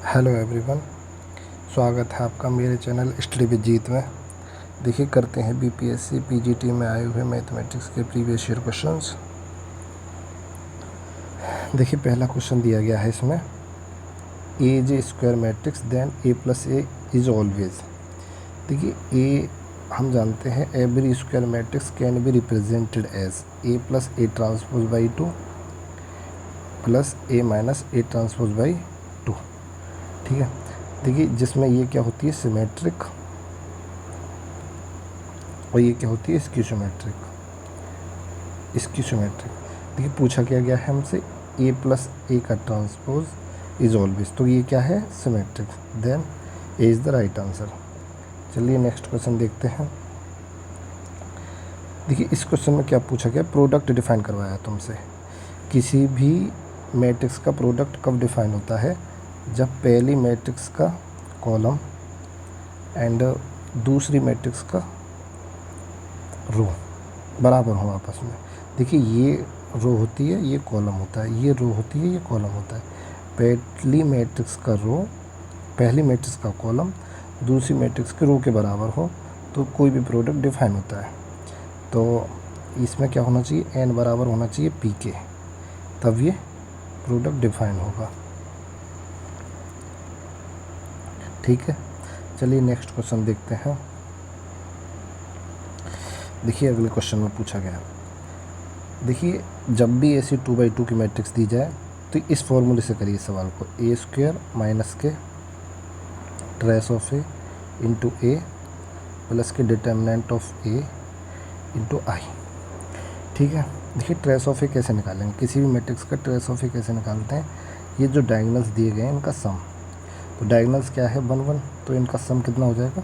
Hello everyone, स्वागत है आपका मेरे चैनल स्टडी विद जीत में। देखिए करते हैं बीपीएससी पीजीटी में आए हुए मैथमेटिक्स के प्रीवियस ईयर क्वेश्चंस। देखिए पहला क्वेश्चन दिया गया है इसमें, A is a square matrix then A plus A is always. देखिए ए हम जानते हैं every square matrix can be represented as A plus A transpose by 2 plus A minus A transpose by 2। ठीक है, देखिए जिसमें ये क्या होती है सिमेट्रिक और ये क्या होती है स्क्यूसिमेट्रिक। देखिए पूछा क्या गया है हमसे, ए प्लस ए का ट्रांसपोज इज ऑलवेज, तो ये क्या है symmetric, then A is the right answer. चलिए नेक्स्ट क्वेश्चन देखते हैं। देखिए इस क्वेश्चन में क्या पूछा गया, प्रोडक्ट डिफाइन करवाया तुमसे। किसी भी मैट्रिक्स का प्रोडक्ट कब डिफाइन होता है, जब पहली मैट्रिक्स का कॉलम एंड दूसरी मैट्रिक्स का रो बराबर हो आपस में। देखिए ये रो होती है, ये कॉलम होता है, ये रो होती है, ये कॉलम होता है। पहली मैट्रिक्स का रो, पहली मैट्रिक्स का कॉलम दूसरी मैट्रिक्स के रो के बराबर हो तो कोई भी प्रोडक्ट डिफाइन होता है। तो इसमें क्या होना चाहिए, एन बराबर होना चाहिए पी के, तब ये प्रोडक्ट डिफाइन होगा। ठीक है, चलिए नेक्स्ट क्वेश्चन देखते हैं। देखिए अगले क्वेश्चन में पूछा गया, देखिए जब भी ऐसी 2/2 की मैट्रिक्स दी जाए तो इस फॉर्मूले से करिए सवाल को, ए स्क्वायर माइनस के trace of A into A plus के डिटर्मिनेंट ऑफ ए इंटू आई। ठीक है, देखिए ट्रेस ऑफ ए कैसे निकालेंगे, किसी भी मैट्रिक्स का ट्रेस ऑफ ए कैसे निकालते हैं, ये जो डायगोनल्स दिए गए हैं इनका सम, तो डायगोनल्स क्या है 1 1, तो इनका सम कितना हो जाएगा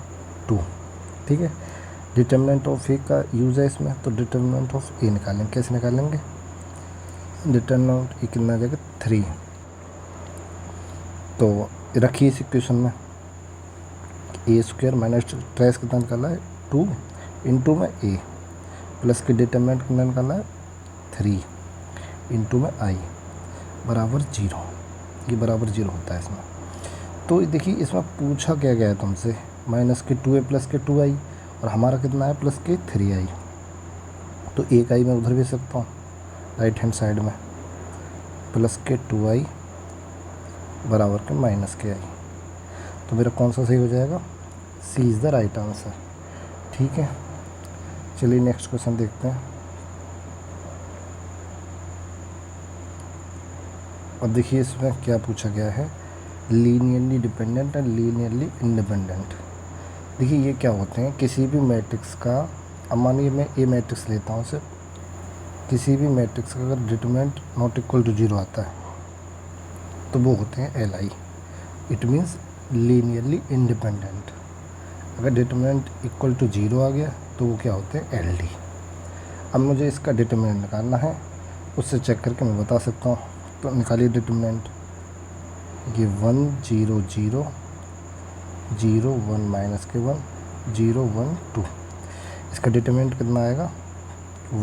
2। ठीक है, डिटर्मिनेंट ऑफ ए का यूज़ है इसमें, तो डिटर्मिनेंट ऑफ ए निकालेंगे, कैसे निकालेंगे, डिटर्मिनेंट ए कितना आ जाएगा 3। तो रखिए इस इक्वेशन में, ए स्क्वायर माइनस ट्रेस कितना निकाला है 2 इंटू में ए प्लस के डिटर्मिनेंट कितना निकाला है 3 इंटू में आई बराबर 0। ये बराबर 0 होता है इसमें। तो देखिए इसमें पूछा क्या गया है तुमसे, माइनस के 2a प्लस के 2i और हमारा कितना है प्लस के 3i, तो एक आई मैं उधर भी सकता हूँ राइट हैंड साइड में, प्लस के 2i बराबर के माइनस के आई, तो मेरा कौन सा सही हो जाएगा, सी इज़ द राइट आंसर। ठीक है, चलिए नेक्स्ट क्वेश्चन देखते हैं। अब देखिए इसमें क्या पूछा गया है, linearly dependent and linearly independent. देखिए ये क्या होते हैं, किसी भी मैट्रिक्स का, अब मानिए मैं ए मैट्रिक्स लेता हूँ सिर्फ, किसी भी मैट्रिक्स का अगर डिटरमिनेंट नॉट इक्वल टू 0 आता है तो वो होते हैं L I, it means linearly independent. अगर डिटरमिनेंट इक्वल टू 0 आ गया तो वो क्या होते हैं एल डी। अब मुझे इसका डिटरमिनेंट निकालना है, उससे चेक करके मैं बता सकता हूँ, तो निकालिए डिटरमिनेंट, ये 1 0 0 0 1 माइनस के 1 0 1 2, इसका डिटरमिनेंट कितना आएगा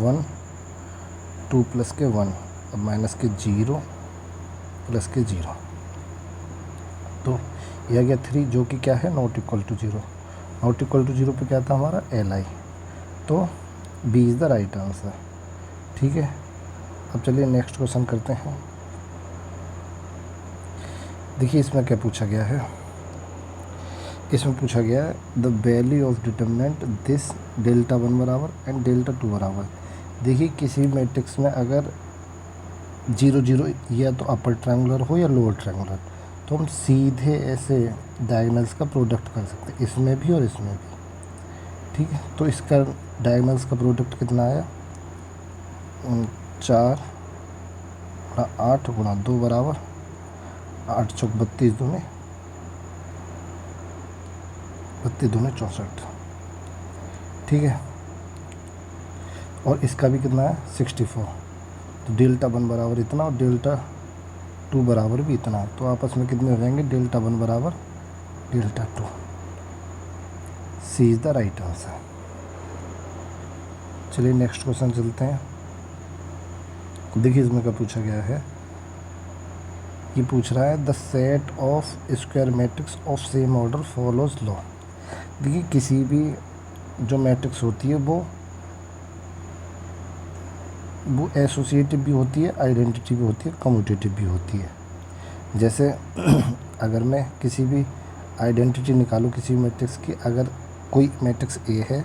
1 2 प्लस के 1 अब माइनस के 0 प्लस के 0, तो यह आ गया 3 जो कि क्या है not equal to 0। Not equal to 0 पे क्या था हमारा एल आई, तो B is the right answer. ठीक है, अब चलिए नेक्स्ट क्वेश्चन करते हैं। देखिए इसमें क्या पूछा गया है, इसमें पूछा गया है the value of determinant this delta 1 बराबर एंड डेल्टा 2 बराबर। देखिए किसी मैट्रिक्स में अगर 0 0 या तो अपर ट्रायंगुलर हो या लोअर ट्रायंगुलर, तो हम सीधे ऐसे डायगोनल्स का प्रोडक्ट कर सकते हैं, इसमें भी और इसमें भी। ठीक है, तो इसका डायगोनल्स का प्रोडक्ट कितना आया 4 गुणा 8 गुणा 2 बराबर 8 चौक 32 दूने 64। ठीक है, और इसका भी कितना है 64, तो डेल्टा 1 बराबर इतना और डेल्टा 2 बराबर भी इतना है, तो आपस में कितने हो जाएंगे, डेल्टा 1 बराबर delta 2। C is the right answer. चलिए नेक्स्ट क्वेश्चन चलते हैं। देखिए इसमें क्या पूछा गया है, ये पूछ रहा है the set of square matrix of same order follows law. देखिए किसी भी जो मैट्रिक्स होती है वो एसोसिएटिव भी होती है, आइडेंटिटी भी होती है, कम्यूटेटिव भी होती है। जैसे अगर मैं किसी भी आइडेंटिटी निकालूँ किसी मैट्रिक्स की, अगर कोई मैट्रिक्स ए है,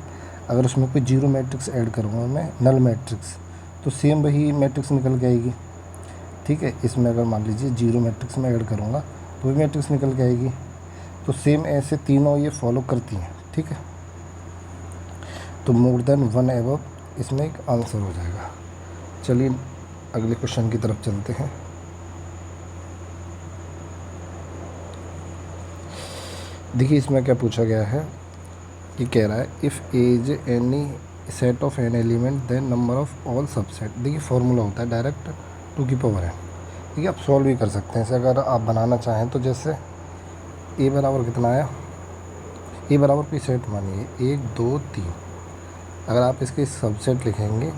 अगर उसमें कोई जीरो मैट्रिक्स ऐड करूँगा मैं, नल मैट्रिक्स, तो सेम वही मैट्रिक्स निकल के आएगी। ठीक है, इसमें अगर मान लीजिए जीरो मैट्रिक्स में ऐड करूँगा तो वही मैट्रिक्स निकल के आएगी। तो सेम ऐसे तीनों ये फॉलो करती हैं। ठीक है, तो मोर देन वन एबव इसमें एक आंसर हो जाएगा। चलिए अगले क्वेश्चन की तरफ चलते हैं। देखिए इसमें क्या पूछा गया है, ये कह रहा है if as any set of N element then number of all subset. देखिए फॉर्मूला होता है डायरेक्ट 2 की पावर n। ठीक है, आप सॉल्व भी कर सकते हैं इसे अगर आप बनाना चाहें तो। जैसे ए बराबर कितना आया, ए बराबर कोई सेट मानिए 1 2 3, अगर आप इसके सबसेट लिखेंगे,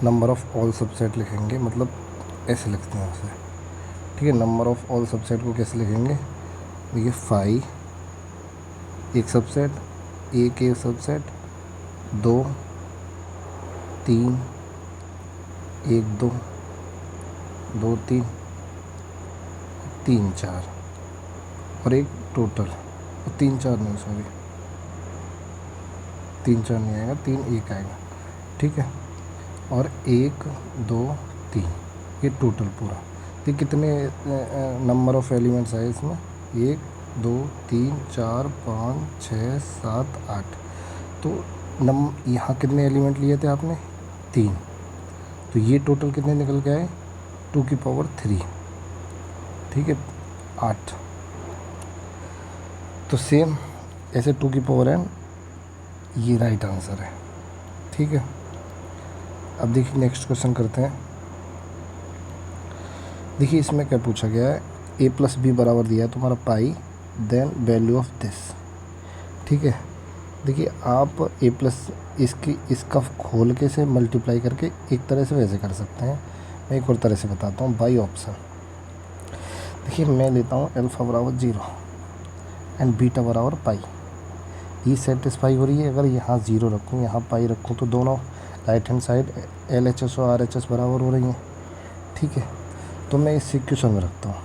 नंबर ऑफ ऑल सबसेट लिखेंगे, मतलब ऐसे लिखते हैं उसे। ठीक है, नंबर ऑफ ऑल सबसेट को कैसे लिखेंगे, देखिए 5 एक सबसेट, एक सबसेट, 2 3 1 2 2 3 3 4 और एक टोटल, और 3 4 नहीं, सॉरी 3 4 नहीं आएगा, 3 1 आएगा। ठीक है, और 1 2 3 ये टोटल पूरा। तो कितने नंबर ऑफ एलिमेंट्स आए इसमें, 1 2 3 4 5 6 7 8। तो यहाँ कितने एलिमेंट लिए थे आपने, 3, तो ये टोटल कितने निकल के आए, 2 की पावर 3। ठीक है, 8। तो सेम ऐसे 2 की पावर n, ये राइट आंसर है। ठीक है, अब देखिए नेक्स्ट क्वेश्चन करते हैं। देखिए इसमें क्या पूछा गया है, a प्लस बी बराबर दिया है तुम्हारा पाई, देन वैल्यू ऑफ दिस। ठीक है, देखिए आप a प्लस इसका खोल के से मल्टीप्लाई करके एक तरह से वैसे कर सकते हैं, मैं एक और तरह से बताता हूँ बाई ऑप्शन। देखिए मैं लेता हूँ अल्फ़ा बराबर 0 एंड बीटा बराबर पाई, ये सेटिस्फाई हो रही है। अगर यहाँ 0 रखूँ यहाँ पाई रखूँ तो दोनों राइट हैंड साइड LHS और RHS बराबर हो रही हैं। ठीक है, तो मैं इस इक्वेशन में रखता हूँ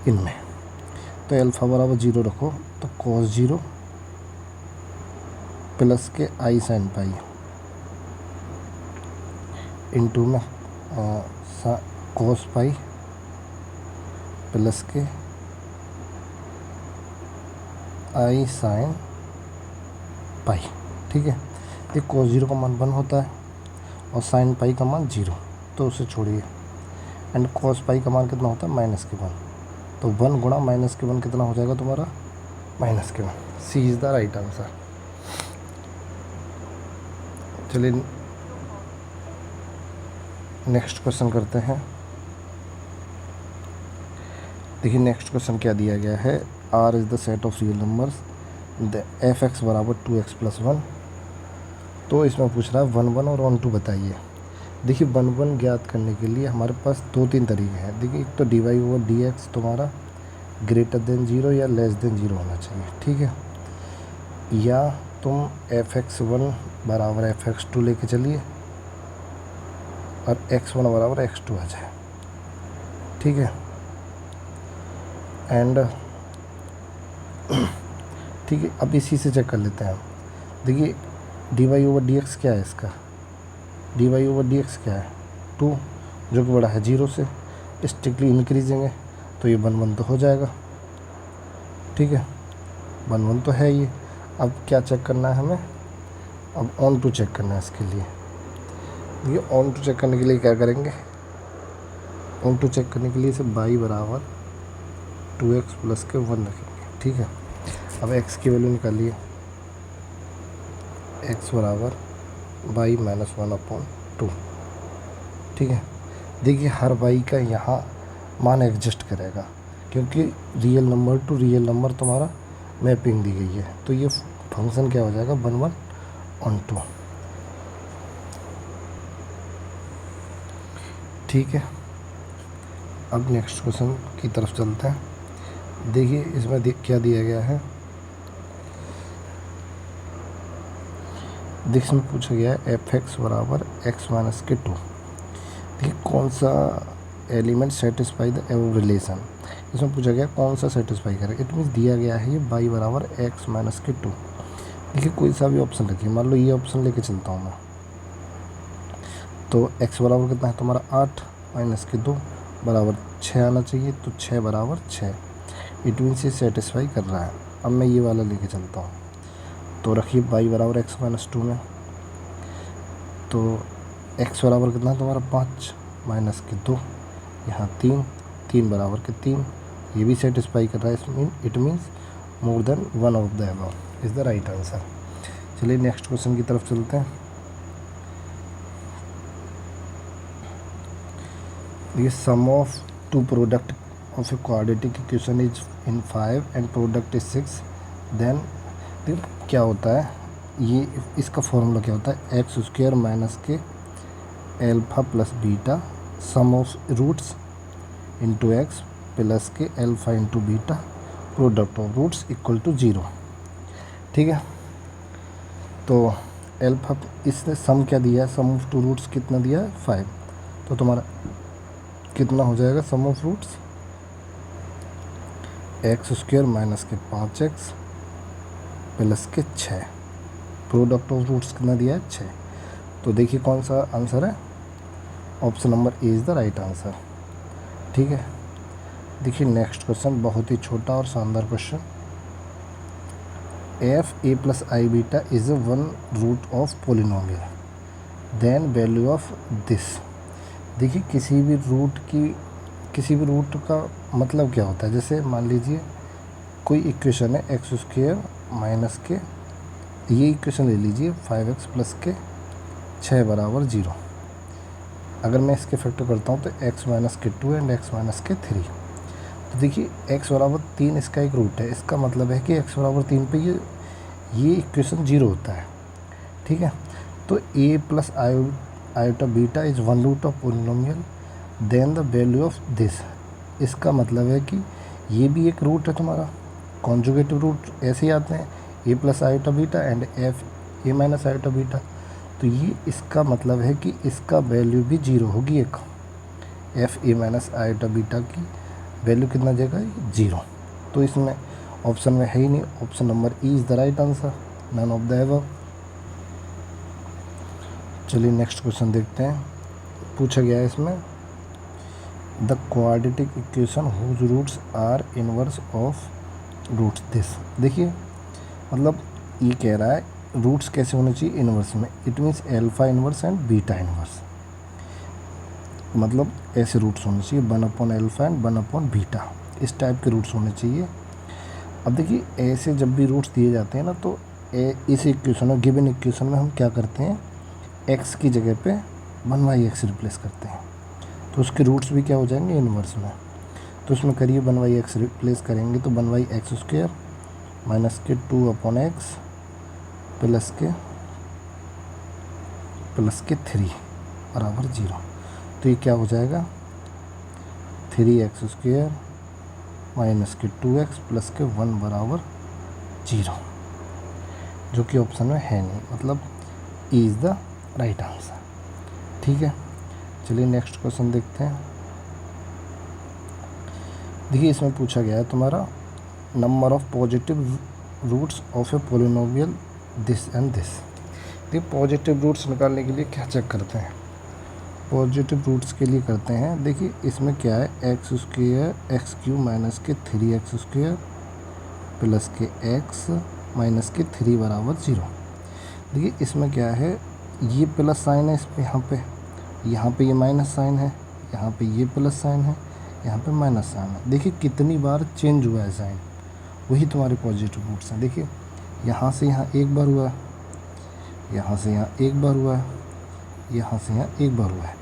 इनमें, तो अल्फ़ा बराबर 0 रखो तो cos 0 प्लस के आई साइन पाई इंटू में cos पाई प्लस के आई साइन पाई। ठीक है, ये cos 0 का मान 1 होता है और साइन पाई का मान 0, तो उसे छोड़िए। एंड cos पाई का मान कितना होता है, -1, तो 1 गुणा -1 कितना हो जाएगा तुम्हारा, -1। सी इज़ द राइट आंसर। चलिए नेक्स्ट क्वेश्चन करते हैं। देखिए नेक्स्ट क्वेश्चन क्या दिया गया है, R is the set of real numbers the f(x) बराबर 2x + 1। तो इसमें पूछ रहा है 1 1 और 1 2 बताइए। देखिए 1 1 ज्ञात करने के लिए हमारे पास 2-3 तरीके हैं। देखिए एक तो dy/dx तुम्हारा ग्रेटर देन 0 या लेस देन 0 होना चाहिए। ठीक है, या तुम f(x1) बराबर f(x2) लेके चलिए और x1 बराबर x2 आ जाए। ठीक है, एंड ठीक है, अब इसी से चेक कर लेते हैं। देखिए dy/dx क्या है, इसका dy/dx क्या है, 2, जो कि बड़ा है 0 से, स्ट्रिक्टली इंक्रीजिंग है, तो ये 1 1 तो हो जाएगा। ठीक है, 1 1 तो है ये। अब क्या चेक करना है हमें, अब ऑन टू चेक करना है इसके लिए। देखिए ऑन टू चेक करने के लिए क्या करेंगे, ऑन टू चेक करने के लिए इसे y बराबर 2x प्लस के 1 रखेंगे। ठीक है, अब x की वैल्यू निकालिए, x बराबर y - 1/2। ठीक है, देखिए हर y का यहाँ मान एडजस्ट करेगा, क्योंकि real number two real number तुम्हारा मैपिंग दी गई है, तो ये फंक्शन क्या हो जाएगा, 1 1 on 2। ठीक है। अब नेक्स्ट क्वेश्चन की तरफ चलते हैं। देखिए इसमें क्या दिया गया है। देखिए इसमें पूछा गया है एफ एक्स बराबर एक्स माइनस के 2। देखिए कौन सा element satisfy the above relation. इसमें पूछा गया कौन सा सेटिस्फाई करे। इट मीन्स दिया गया है ये y बराबर एक्स माइनस के 2। देखिए कोई सा भी ऑप्शन रखिए, मान लो ये ऑप्शन लेके चलता हूँ मैं, तो x बराबर कितना है तुम्हारा 8 माइनस के 2 बराबर 6 आना चाहिए, तो 6 बराबर 6। इट मीन्स ये सेटिस्फाई कर रहा है। अब मैं ये वाला लेके चलता हूँ, तो रखिए y बराबर एक्स माइनस 2 में, तो x बराबर कितना है तुम्हारा 5 माइनस के 2, यहाँ 3 बराबर के 3, ये भी सेटिस्फाई कर रहा है। It means more than one of the above is the right answer. चलिए नेक्स्ट क्वेश्चन की तरफ चलते हैं। ये sum of two product of a quadratic equation is in 5 and product is 6, then क्या होता है, ये इसका फॉर्मूला क्या होता है, एक्स स्क्वायर माइनस के alpha plus beta sum of roots into x plus के alpha into beta product of roots equal to 0। ठीक है, तो एल्फा इसने सम क्या दिया है, सम ऑफ टू रूट्स कितना दिया है 5, तो तुम्हारा कितना हो जाएगा sum of roots x square minus के 5x प्लस के 6, प्रोडक्ट ऑफ रूट्स कितना दिया है 6। तो देखिए कौन सा आंसर है, option number A is the right answer. ठीक है, देखिए नेक्स्ट क्वेश्चन बहुत ही छोटा और शानदार question. F A plus I beta is a one root of polynomial, then value of this. देखिए किसी भी रूट का मतलब क्या होता है, जैसे मान लीजिए कोई इक्वेशन है एक्स स्क्वायर माइनस के, ये इक्वेशन ले लीजिए 5x प्लस के 6 बराबर 0। अगर मैं इसके फैक्टर करता हूँ तो x माइनस के 2 एंड x माइनस के 3। तो देखिए x बराबर 3 इसका एक रूट है, इसका मतलब है कि x बराबर 3 पे ये इक्वेशन 0 होता है। ठीक है, तो a plus iota beta is one root of polynomial, then the value of this. इसका मतलब है कि ये भी एक रूट है तुम्हारा, कॉन्जुगेटिव रूट ऐसे ही आते हैं, a plus iota beta and F A minus iota beta. तो ये इसका मतलब है कि इसका वैल्यू भी 0 होगी, एक F A minus iota beta की वैल्यू कितना जाएगा 0। तो इसमें ऑप्शन में है ही नहीं, option number E is the right answer, none of the above. चलिए नेक्स्ट क्वेश्चन देखते हैं। पूछा गया है इसमें the quadratic equation whose roots are inverse of roots this. देखिए मतलब ये कह रहा है रूट्स कैसे होने चाहिए इनवर्स में, it means alpha inverse and beta inverse, मतलब ऐसे रूट्स होने चाहिए 1 अल्फा एंड 1 बीटा, इस टाइप के रूट्स होने चाहिए। अब देखिए ऐसे जब भी रूट्स दिए जाते हैं ना, तो इस इक्वेशन में गिवन इक्वेशन में हम क्या करते हैं, x की जगह पे 1/x रिप्लेस करते हैं, तो उसके रूट्स भी क्या हो जाएंगे इनवर्स में। तो इसमें करिए 1/x रिप्लेस करेंगे तो 1/x स्क्वायर माइनस के 2/x प्लस के 3 बराबर 0। तो ये क्या हो जाएगा 3x स्क्वायर माइनस के 2x प्लस के 1 बराबर 0, जो कि ऑप्शन में है नहीं, मतलब ई इज़ द राइट आंसर। ठीक है, चलिए नेक्स्ट क्वेश्चन देखते हैं। देखिए इसमें पूछा गया है तुम्हारा number of positive roots of a polynomial this and this. देखिए पॉजिटिव रूट्स निकालने के लिए क्या चेक करते हैं, पॉजिटिव रूट्स के लिए करते हैं, देखिए इसमें क्या है x square x cube minus के 3x स्क्वायर प्लस के x माइनस के 3 बराबर 0। देखिए इसमें क्या है, ये प्लस साइन है, इस पर यहाँ पे ये माइनस साइन है, यहाँ पे ये प्लस साइन है, यहाँ पे माइनस साइन है। देखिए कितनी बार चेंज हुआ है साइन, वही तुम्हारे पॉजिटिव रूट्स हैं। देखिए यहाँ से यहाँ एक बार हुआ है, यहाँ से यहाँ एक बार हुआ है, यहाँ से यहाँ एक बार हुआ है,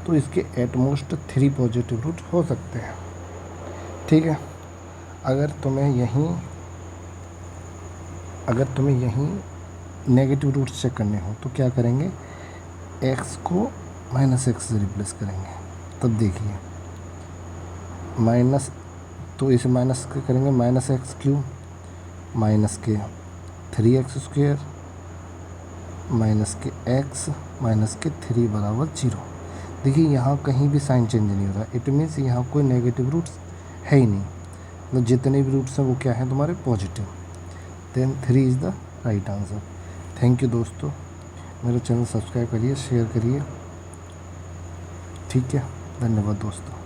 तो इसके एटमोस्ट 3 पॉजिटिव रूट हो सकते हैं। ठीक है, अगर तुम्हें यहीं नेगेटिव रूट्स चेक करने हो तो क्या करेंगे, x को -x से रिप्लेस करेंगे। तब देखिए माइनस, तो इसे माइनस करेंगे, माइनस एक्स क्यूब माइनस के 3x स्क्वेयर माइनस के x माइनस के 3 बराबर 0। देखिए यहाँ कहीं भी साइन चेंज नहीं हो रहा, इट मीन्स यहाँ कोई नेगेटिव रूट्स है ही नहीं, मतलब जितने भी रूट्स हैं वो क्या हैं तुम्हारे positive. Then 3 is the right answer. Thank you दोस्तों, मेरा चैनल सब्सक्राइब करिए, शेयर करिए, ठीक है, धन्यवाद दोस्तों।